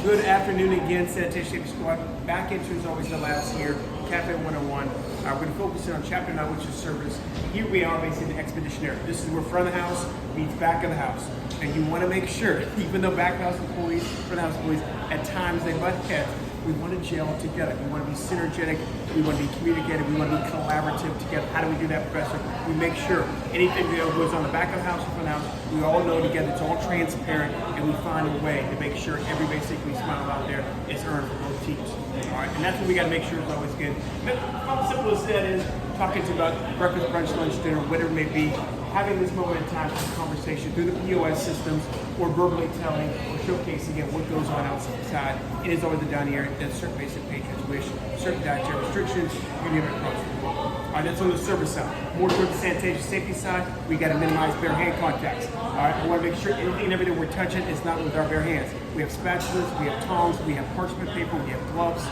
Good afternoon again, Sanitation Safety Squad. Back into, as always, the labs here, Cafe 101. We're going to focus in on Chapter 9, which is service. Here we are, basically, the expeditionary. This is where front of the house meets back of the house. And you want to make sure, even though back of the house employees, front of the house employees, at times they butt heads, we want to gel together. We want to be synergetic. We want to be communicative. We want to be collaborative together. How do we do that, Professor? We make sure anything that goes on the back of the house or front of the house, we all know together. It's all transparent, and we find a way to make sure every basically smile out there is earned for both teams. All right, and that's what we got to make sure is always good. How simple as that is, talking to about breakfast, brunch, lunch, dinner, whatever it may be, having this moment in time for conversation through the POS systems or verbally telling or showcasing again what goes on outside. It is always the dining area that certain basic patrons wish, certain dietary restrictions, you name it across the board. All right, that's on the service side. More towards the sanitation safety side, we got to minimize bare hand contacts. All right, I want to make sure anything and everything we're touching is not with our bare hands. We have spatulas, we have tongs, we have parchment paper, we have gloves,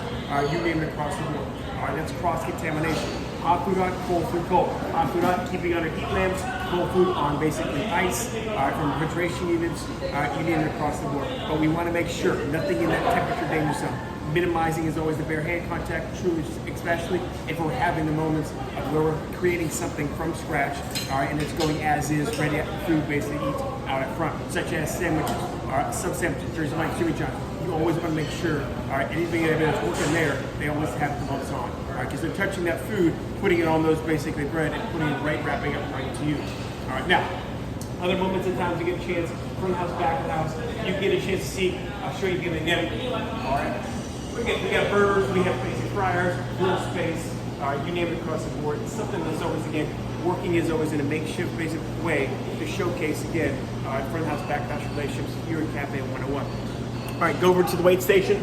you name it across the board. All right, that's cross-contamination. Hot food hot, cold food cold. Hot food hot, keeping under heat lamps, cold food on basically ice, from refrigeration units, you name it across the board. But we want to make sure nothing in that temperature danger zone. Minimizing is always the bare hand contact, truly, especially if we're having the moments of where we're creating something from scratch, all right, and it's going as is, ready food basically eat out at front, such as sandwiches, all right, some sandwiches, Jersey Mike's, Jimmy John's. You always want to make sure, all right, anything that's working there, they always have the gloves on, all right, because they're touching that food, putting it on those basically bread, and putting it right, wrapping up right to you. All right, now, other moments and times you get a chance, front of the house, back of the house, you get a chance to see, I'll show you the anatomy, all right. We got burgers, we have basic fryers, grill space, you name it across the board. It's something that's always, again, working is always in a makeshift basic way to showcase, again, front of the house, back of the house relationships here at Cafe 101. All right, go over to the weight station.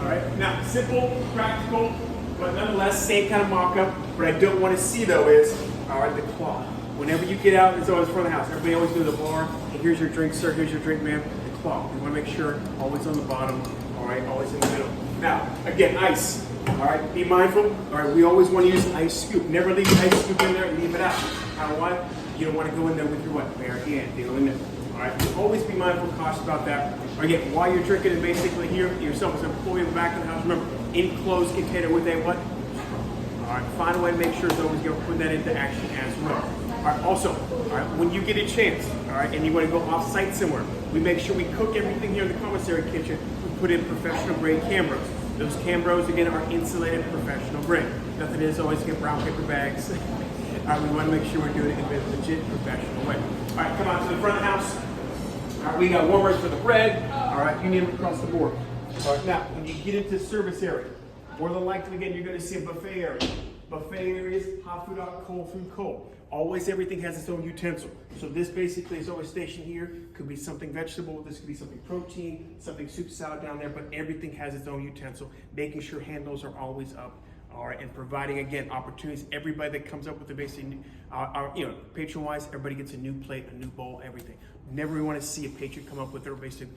All right, now simple, practical, but nonetheless, same kind of mock-up. What I don't want to see though is, all right, the cloth. Whenever you get out, it's always front of the house. Everybody always goes to the bar, and here's your drink, sir, here's your drink, ma'am. The cloth, we want to make sure, always on the bottom, all right, always in the middle. Now, again, ice, all right, be mindful. All right, we always want to use an ice scoop. Never leave the ice scoop in there and leave it out. How what? You don't want to go in there with your what? Bare hand, deal in there. All right, so always be mindful, cautious about that. Again, while you're drinking it basically here, yourself as an employee in the back of the house, remember, enclosed container with a what? All right, find a way to make sure it's always going to put that into action as well. All right, also, all right, when you get a chance, all right, and you want to go off-site somewhere, we make sure we cook everything here in the commissary kitchen. We put in professional-grade cameras. Those cameras, again, are insulated professional-grade. Nothing is always get brown paper bags. All right, we want to make sure we're doing it in a legit professional way. All right, come on to the front of the house. All right, we got warmers for the bread. All right, you name it across the board. All right, now, when you get into the service area, more than likely, again, you're going to see a buffet area. Buffet areas, hot food hot, cold food cold. Always everything has its own utensil. So this basically is always stationed here. Could be something vegetable, this could be something protein, something soup salad down there, but everything has its own utensil, making sure handles are always up. All right, and providing, again, opportunities. Everybody that comes up with the basic, patron-wise, everybody gets a new plate, a new bowl, everything. Never want to see a patron come up with their basic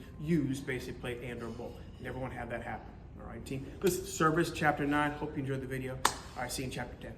plate and or bowl. Never want to have that happen. All right, team. Listen, service, chapter 9. Hope you enjoyed the video. All right, see you in chapter 10.